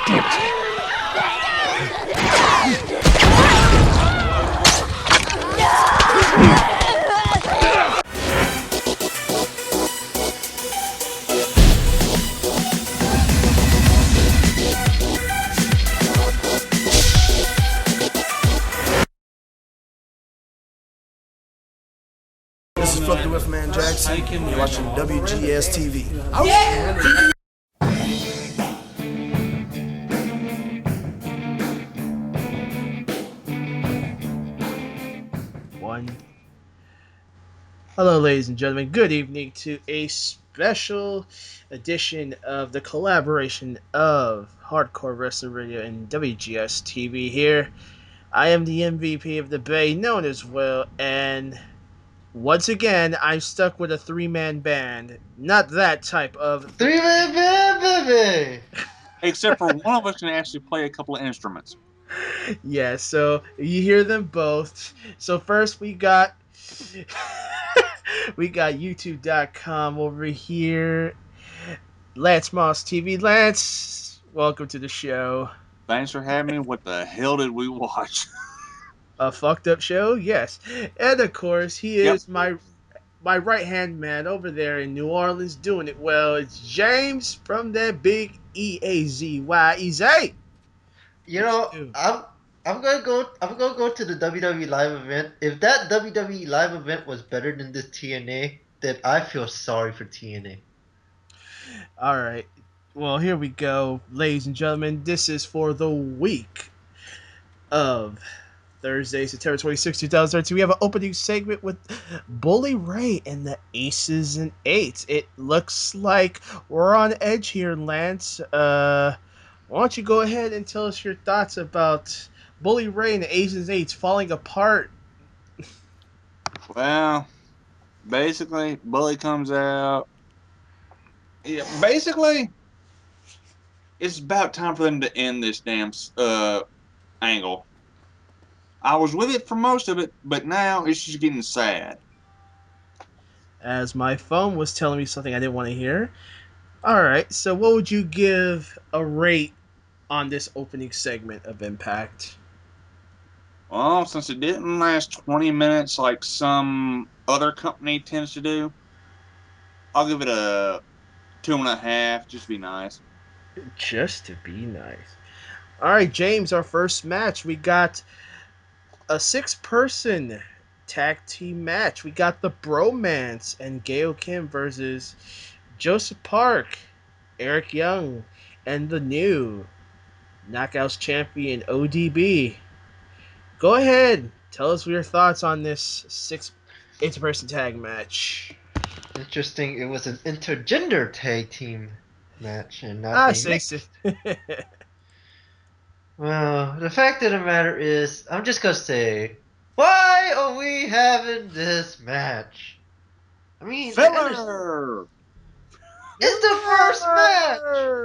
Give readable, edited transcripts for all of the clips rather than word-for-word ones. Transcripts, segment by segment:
Damn it. This is Fuck the Wolfman Jackson. You're watching WGS-TV. Yeah. Hello, ladies and gentlemen. Good evening to a special edition of the collaboration of Hardcore Wrestling Radio and WGS-TV here. I am the MVP of the Bay, known as Will, and once again, I'm stuck with a three-man band. Not that type of... Three-man band, baby! Except for one of us can actually play a couple of instruments. Yeah, so you hear them both. So first we got... we got YouTube.com over here. Lance Moss TV. Lance, welcome to the show. Thanks for having me. What the hell did we watch? A fucked up show? Yes. And of course, he is my right-hand man over there in New Orleans doing it well. It's James from that big EAZYEZ. You know, I'm gonna go to the WWE live event. If that WWE live event was better than this TNA, then I feel sorry for TNA. All right. Well, here we go, ladies and gentlemen. This is for the week of Thursday, September 26, 2013. We have an opening segment with Bully Ray and the Aces and Eights. It looks like we're on edge here, Lance. Why don't you go ahead and tell us your thoughts about Bully Ray and the Aces and Eights falling apart? Well, basically, Bully comes out. Yeah, basically, it's about time for them to end this damn angle. I was with it for most of it, but now it's just getting sad. As my phone was telling me something I didn't want to hear. Alright, so what would you give a rate on this opening segment of Impact? Well, since it didn't last 20 minutes like some other company tends to do, I'll give it a 2.5, just to be nice. Just to be nice. Alright, James, our first match. We got a 6-person tag team match. We got the Bromance and Gail Kim versus Joseph Park, Eric Young, and the new Knockouts champion ODB. Go ahead. Tell us your thoughts on this 8-person tag match. Interesting. It was an intergender tag team match and not a mixed. Well, the fact of the matter is, I'm just gonna say, why are we having this match? I mean, Filler! It's the first match!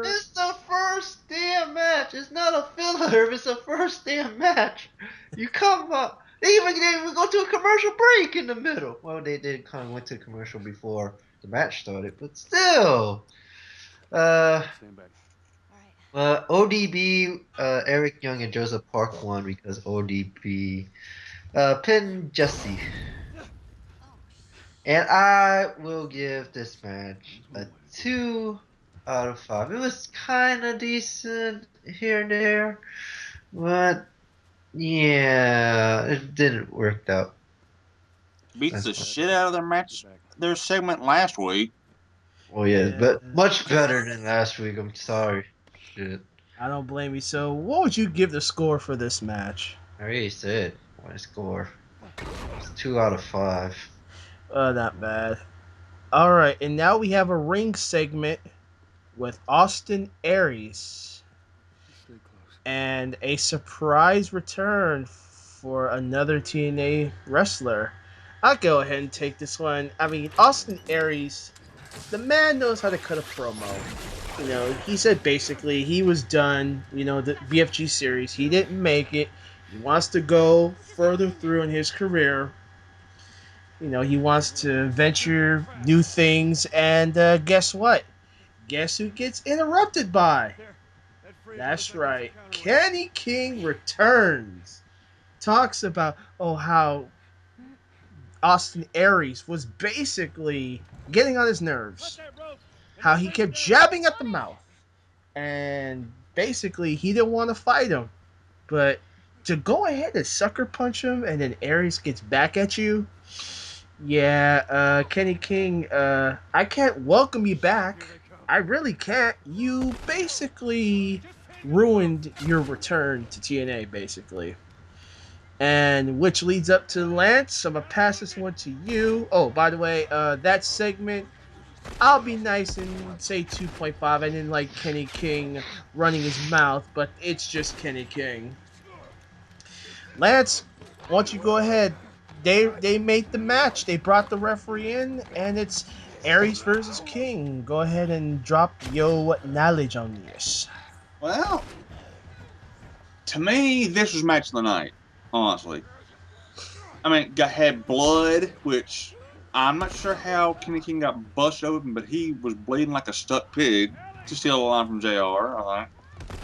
It's the first damn match! It's not a filler, it's the first damn match! You come up. They didn't even go to a commercial break in the middle. Well, they did kind of went to commercial before the match started, but still. ODB, Eric Young, and Joseph Park won because ODB pinned Jesse. And I will give this match a 2 out of 5. It was kind of decent here and there, but yeah, it didn't work out. Beats the shit out of their segment last week. Oh yeah, but much better than last week. I'm sorry. Shit. I don't blame you. So, what would you give the score for this match? I already said my score. It's 2 out of 5. Not bad. Alright, and now we have a ring segment with Austin Aries. And a surprise return for another TNA wrestler. I'll go ahead and take this one. I mean, Austin Aries, the man knows how to cut a promo. You know, he said basically he was done, the BFG series. He didn't make it. He wants to go further through in his career. He wants to venture new things, and guess what? Guess who gets interrupted by? That's right. Kenny King returns. Talks about how Austin Aries was basically getting on his nerves. How he kept jabbing at the mouth. And basically he didn't want to fight him. But to go ahead and sucker punch him and then Aries gets back at you. Yeah, Kenny King, I can't welcome you back. I really can't. You basically ruined your return to TNA, basically. And which leads up to Lance. I'm gonna pass this one to you. Oh, by the way, that segment, I'll be nice and say 2.5. I didn't like Kenny King running his mouth, but it's just Kenny King. Lance, why don't you go ahead? They made the match. They brought the referee in, and it's Aries versus King. Go ahead and drop your knowledge on this. Well, to me, this was match of the night. Honestly, I mean, had blood, which I'm not sure how Kenny King got busted open, but he was bleeding like a stuck pig. To steal a line from JR, I think.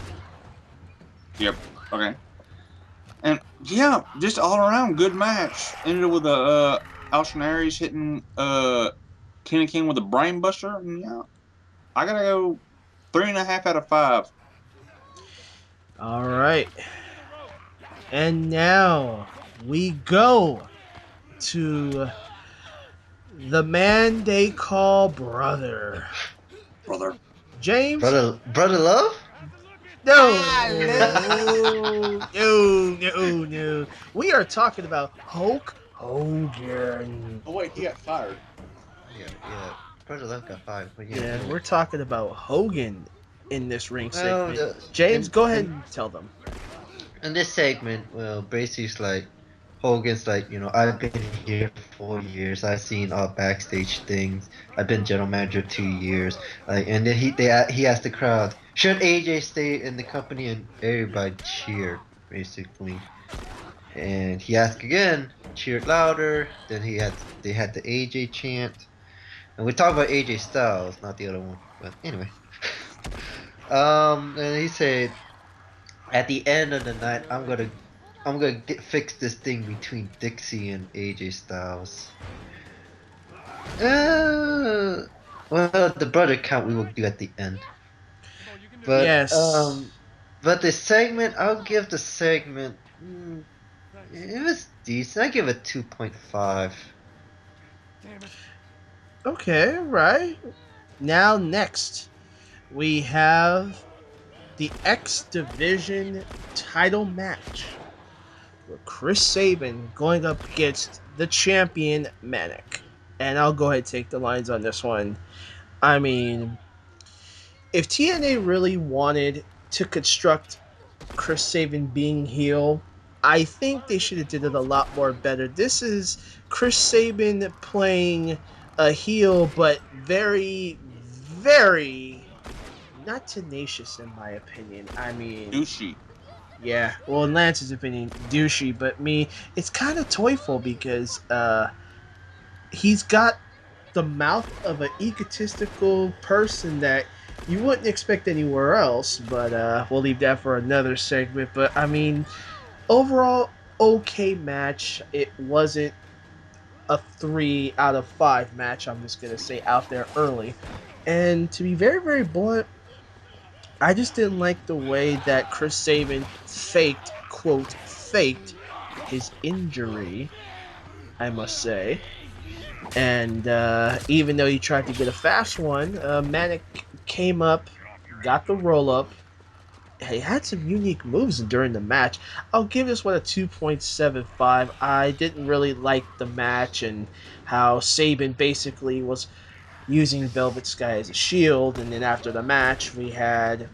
Yep. Okay. And yeah, just all around good match. Ended with Austin Aries hitting Kenny King with a brain buster. And yeah, I gotta go 3.5 out of 5. All right. And now we go to the man they call brother. Brother. James? Brother Love? No. No. We are talking about Hulk Hogan. Oh wait, he got fired. Yeah. Brother Love got fired. But Yeah, we're talking about Hogan in this ring Well, segment. James, go ahead and tell them. in this segment, well, basically it's like Hogan's like, I've been here for 4 years. I've seen all backstage things. I've been general manager 2 years. And then he asked the crowd, should AJ stay in the company? And everybody cheered, basically. And he asked again, cheered louder. Then they had the AJ chant. And we talk about AJ Styles, not the other one. But anyway. And he said, at the end of the night, I'm gonna fix this thing between Dixie and AJ Styles. Well, the brother count we will do at the end. But Yes. but the segment, I'll give the segment. It was decent. I give it 2.5. Okay, right. Now next, we have the X Division title match with Chris Sabin going up against the champion Manic. And I'll go ahead and take the lines on this one. I mean, if TNA really wanted to construct Chris Sabin being heel, I think they should have did it a lot more better. This is Chris Sabin playing a heel, but very, very not tenacious in my opinion. I mean, Douchey. yeah. Well, in Lance's opinion, douchey, but me, it's kind of toyful because he's got the mouth of an egotistical person that you wouldn't expect anywhere else. But we'll leave that for another segment. But I mean, overall, okay match. It wasn't a 3 out of 5 match. I'm just gonna say out there early. And to be very, very blunt, I just didn't like the way that Chris Sabin faked his injury, I must say. And even though he tried to get a fast one, Manic came up, got the roll up. He had some unique moves during the match. I'll give this one a 2.75. I didn't really like the match and how Sabin basically was using Velvet Sky as a shield, and then after the match, we had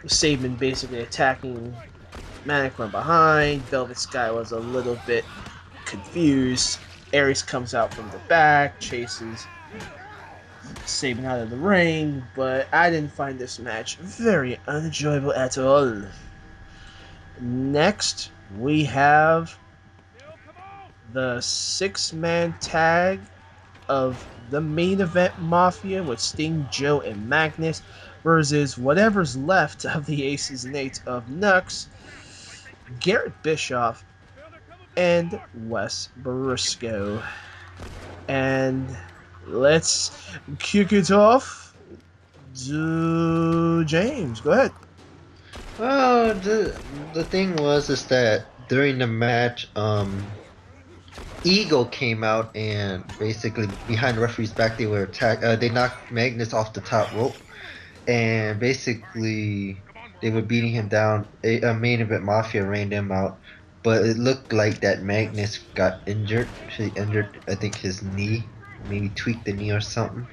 Sabin basically attacking Manic from behind. Velvet Sky was a little bit confused. Aries comes out from the back, chases Sabin out of the ring, but I didn't find this match very unenjoyable at all. Next, we have the 6-man tag of the main event Mafia with Sting, Joe, and Magnus versus whatever's left of the aces and eights of Nux, Garrett Bischoff, and Wes Briscoe. And let's kick it off to James. Go ahead. Well, the thing was is that during the match, Eagle came out and basically behind the referee's back they were attacked. They knocked Magnus off the top rope, and basically they were beating him down. A main event Mafia ran them out, but it looked like that Magnus got injured. He injured, I think, his knee, maybe tweaked the knee or something.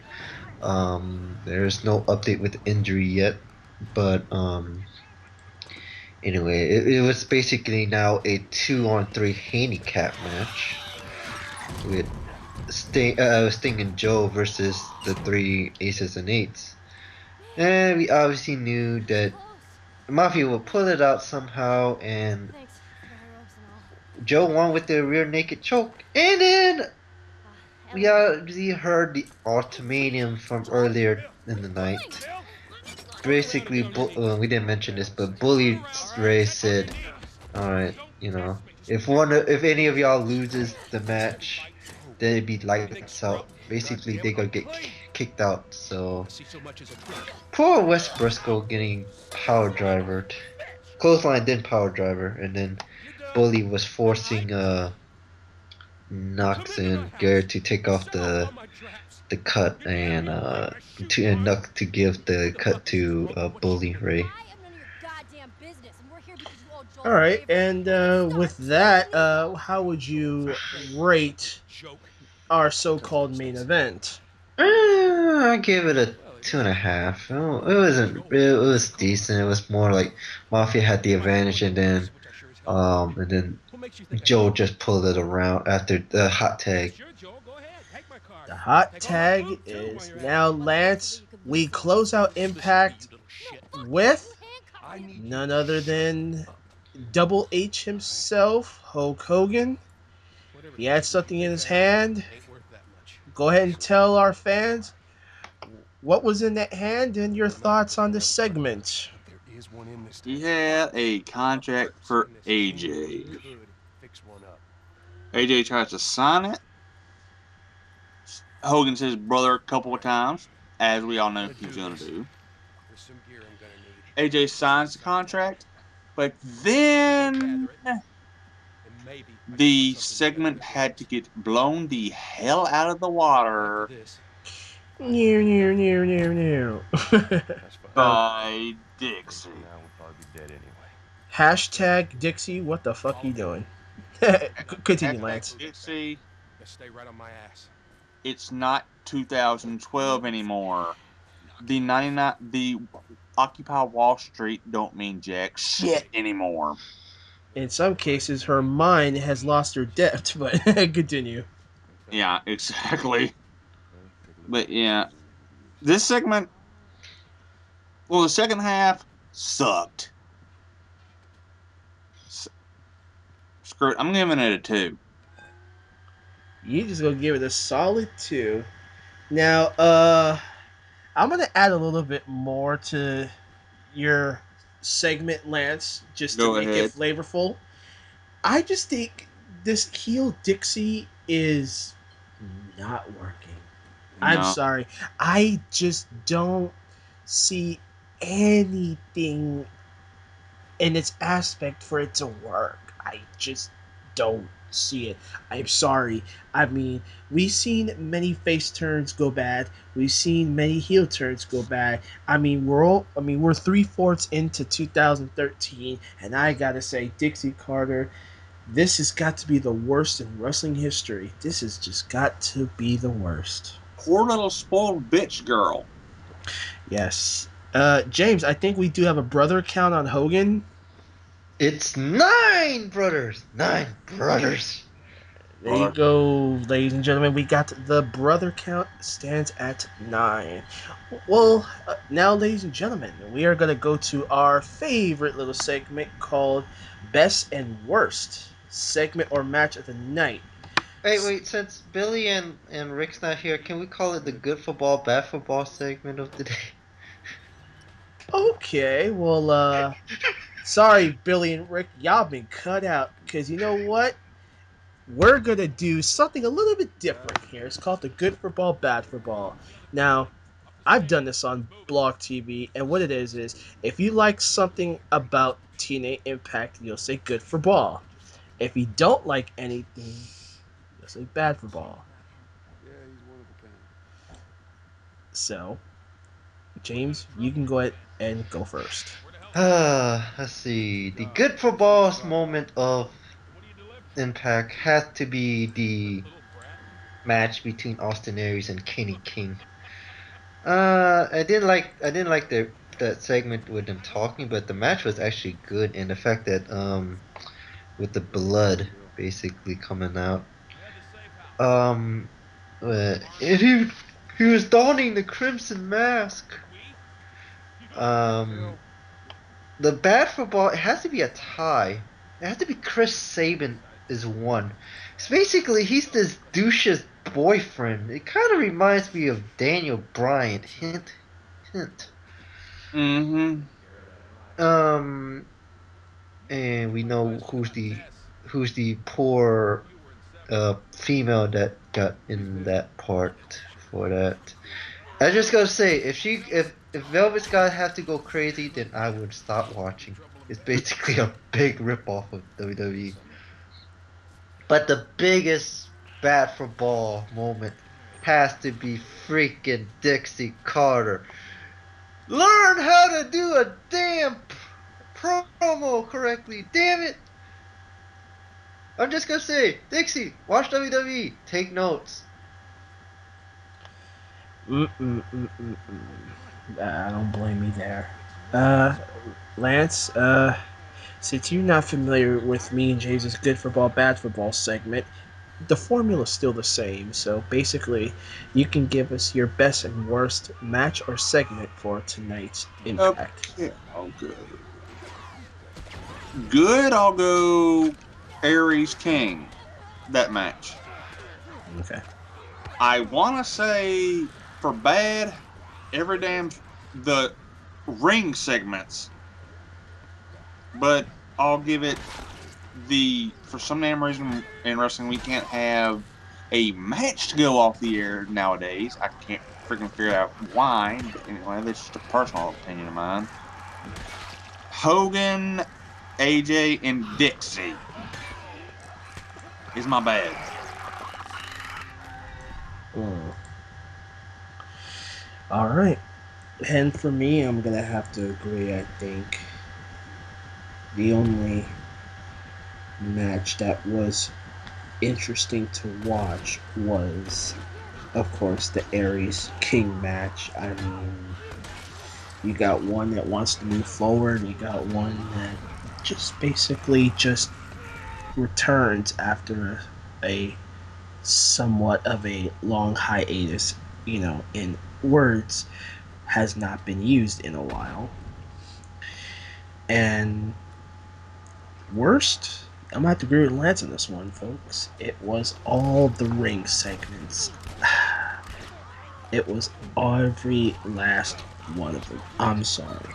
There's no update with the injury yet, but anyway, it was basically now a 2-on-3 handicap match with Sting and Joe versus the three aces and eights. And we obviously knew that Mafia would pull it out somehow, and Joe won with the rear naked choke. And then we obviously heard the ultimatum from earlier in the night. Basically, we didn't mention this, but Bully Ray said, "Alright, if any of y'all loses the match, then it'd be lights out. Basically, they gonna get kicked out." So poor Wes Briscoe getting power drivered. Clothesline then power driver, and then Bully was forcing Knox and Garrett to take off the cut and Knox to give the cut to Bully Ray. All right, and with that, how would you rate our so-called main event? I gave it a 2.5. It wasn't. It was decent. It was more like Mafia had the advantage, and then Joe just pulled it around after the hot tag. The hot tag is now Lance. We close out Impact with none other than Double H himself, Hulk Hogan. He had something in his hand. Go ahead and tell our fans what was in that hand and your thoughts on the segment. He had a contract for AJ. AJ tries to sign it. Hogan says brother a couple of times, as we all know he's going to do. AJ signs the contract, but then the segment had to get blown the hell out of the water by Dixie. Hashtag Dixie, what the fuck you doing? Continue, Lance. Dixie, it's not 2012 anymore. The Occupy Wall Street don't mean jack shit anymore. In some cases, her mind has lost her depth, but continue. Yeah, exactly. But yeah, this segment, well, the second half sucked. Screw it, I'm giving it a 2. You just gonna give it a solid 2. Now, I'm gonna add a little bit more to your segment, Lance, just to make it flavorful. I just think this heel Dixie is not working. No. I'm sorry. I just don't see anything in its aspect for it to work. I just don't see it. I'm sorry. I mean, we've seen many face turns go bad. We've seen many heel turns go bad. We're 3/4 into 2013, and I gotta say, Dixie Carter, this has got to be the worst in wrestling history. This has just got to be the worst. Poor little spoiled bitch girl. Yes. James, I think we do have a brother count on Hogan. It's 9 brothers. 9 brothers. There you go, ladies and gentlemen. We got the brother count stands at 9. Well, now, ladies and gentlemen, we are going to go to our favorite little segment called Best and Worst segment or match of the night. Hey, wait, since Billy and Rick's not here, can we call it the good football, bad football segment of the day? Okay, well, sorry, Billy and Rick, y'all been cut out. Because you know what? We're going to do something a little bit different here. It's called the Good for Ball, Bad for Ball. Now, I've done this on Blog TV, and what it is if you like something about TNA Impact, you'll say good for ball. If you don't like anything, you'll say bad for ball. So, James, you can go ahead and go first. Let's see. The good for balls moment of Impact has to be the match between Austin Aries and Kenny King. I didn't like that segment with them talking, but the match was actually good, and the fact that with the blood basically coming out. Um, and he was donning the crimson mask. Um, the bad football, it has to be a tie. It has to be Chris Sabin is one. It's basically he's this douche's boyfriend. It kind of reminds me of Daniel Bryan. Hint, hint. Mm-hmm. Um, and we know who's the poor female that got in that part for that. I just gotta say, if Velvet Sky had to go crazy, then I would stop watching. It's basically a big ripoff of WWE. But the biggest bat for ball moment has to be freaking Dixie Carter. Learn how to do a damn promo correctly, damn it! I'm just gonna say, Dixie, watch WWE, take notes. I don't blame you there. Uh, Lance, since you're not familiar with me and James's good football, bad football segment, the formula's still the same. So basically, you can give us your best and worst match or segment for tonight's Impact. Okay, I'll go. Good, I'll go Aries King. That match. Okay. I want to say for bad, every damn the ring segments, but I'll give it for some damn reason in wrestling we can't have a match to go off the air nowadays. I can't freaking figure out why, but anyway, that's just a personal opinion of mine. Hogan, AJ, and Dixie is my bad. Mm. All right. And for me, I'm gonna have to agree. I think the only match that was interesting to watch was, of course, the Aries King match. I mean, you got one that wants to move forward, you got one that just basically just returns after a somewhat of a long hiatus, in words has not been used in a while. And worst, I'm gonna have to agree with Lance on this one, folks. It was all the ring segments. It was every last one of them. I'm sorry.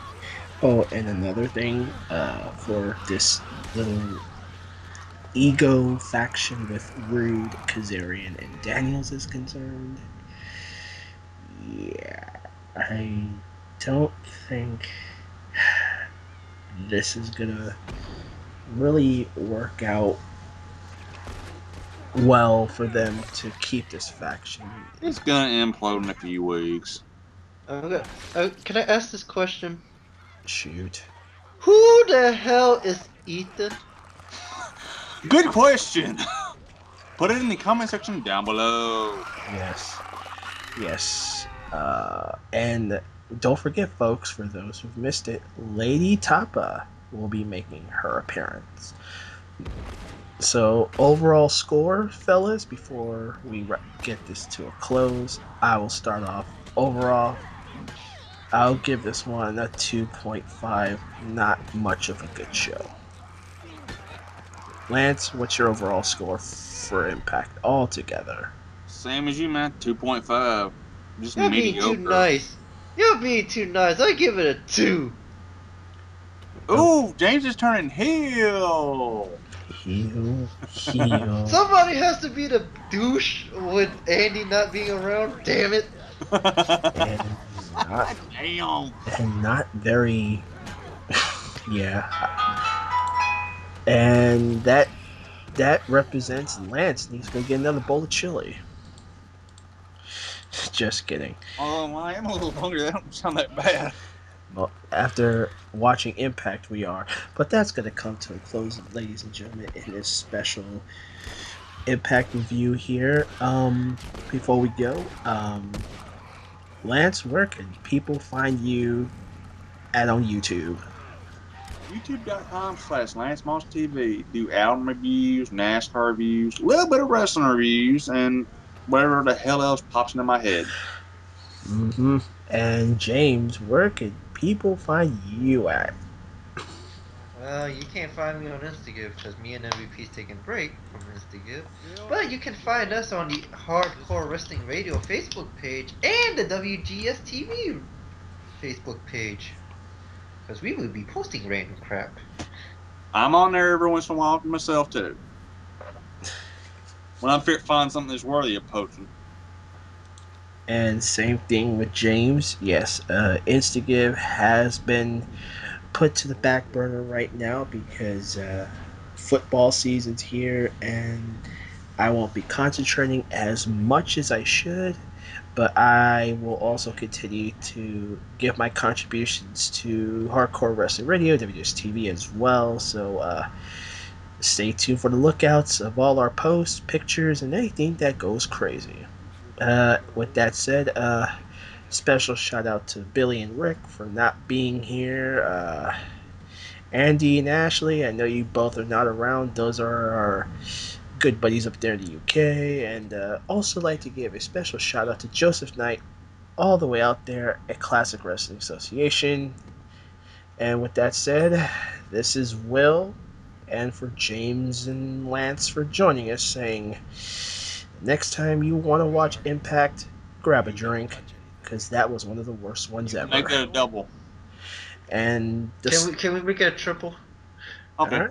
Oh, and another thing, for this little ego faction with Rude, Kazarian, and Daniels is concerned, yeah, I don't think this is gonna really work out well for them to keep this faction. It's gonna implode in a few weeks. Okay, can I ask this question? Shoot. Who the hell is Ethan? Good question. Put it in the comment section down below. Yes. Yes. And don't forget, folks, for those who've missed it, Lady Tapa will be making her appearance. So, overall score, fellas, before we get this to a close, I will start off. Overall, I'll give this one a 2.5. Not much of a good show. Lance, what's your overall score for Impact altogether? Same as you, man. 2.5. Just You're being too mediocre. nice. You're being too nice. I give it a 2. Ooh, James is turning heel. Heel. Somebody has to be the douche with Andy not being around. Damn it. and not Damn. and not very. Yeah, and that represents Lance needs to go get another bowl of chili. Just kidding. Oh, I am a little hungry. That don't sound that bad. Well, after watching Impact, we are. But that's going to come to a close, ladies and gentlemen, in this special Impact review here. Before we go, Lance, where can people find you on YouTube? YouTube.com/LanceMossTV. Do album reviews, NASCAR reviews, a little bit of wrestling reviews, and whatever the hell else pops into my head. Mm-hmm. And James, where can people find you at? Well, you can't find me on Instagram because me and MVP's taking a break from Instagram. But you can find us on the Hardcore Wrestling Radio Facebook page and the WGS-TV Facebook page. Because we will be posting random crap. I'm on there every once in a while for myself, too. When I find something that's worthy of posting. And same thing with James. Yes, Instagram has been put to the back burner right now because football season's here and I won't be concentrating as much as I should, but I will also continue to give my contributions to Hardcore Wrestling Radio, WGS-TV as well. So stay tuned for the lookouts of all our posts, pictures, and anything that goes crazy. With that said, special shout out to Billy and Rick for not being here. Andy and Ashley, I know you both are not around. Those are our good buddies up there in the UK. And also like to give a special shout out to Joseph Knight, all the way out there at Classic Wrestling Association. And with that said, this is Will, and for James and Lance for joining us, saying next time you want to watch Impact, grab a drink, because that was one of the worst ones ever. Make that a double. And this, can we make it a triple? Okay. Right,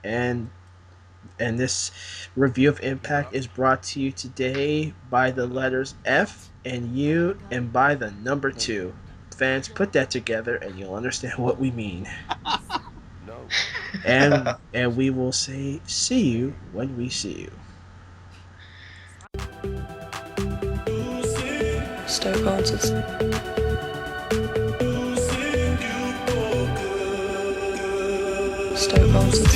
and this review of Impact is brought to you today by the letters F and U and by the number 2. Fans, put that together and you'll understand what we mean. and we will say see you when we see you. Stone Concerts. Stone Concerts.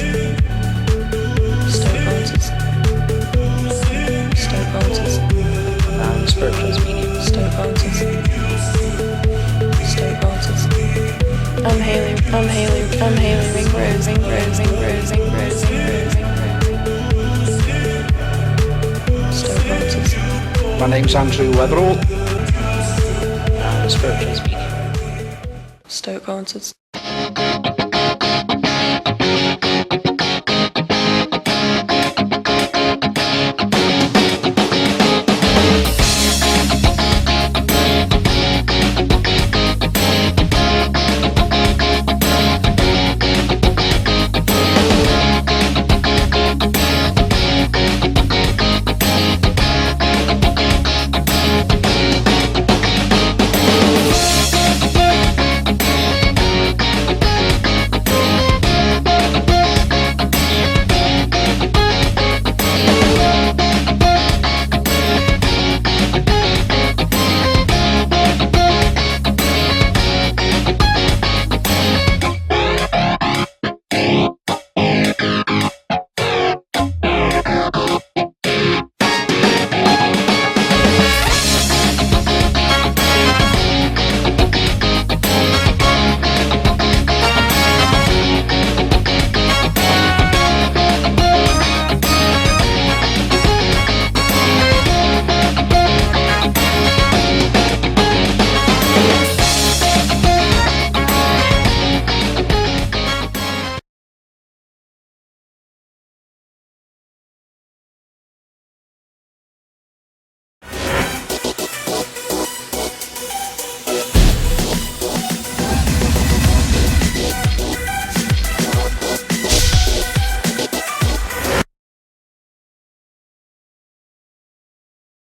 Stone Concerts. Stone Concerts. Spiritual speaking. Stone Concerts. Stone Concerts. I'm Haley Ringrose. Stone Concerts. My name's Andrew Weatherall. Spiritual speaking. Stoke Concerts.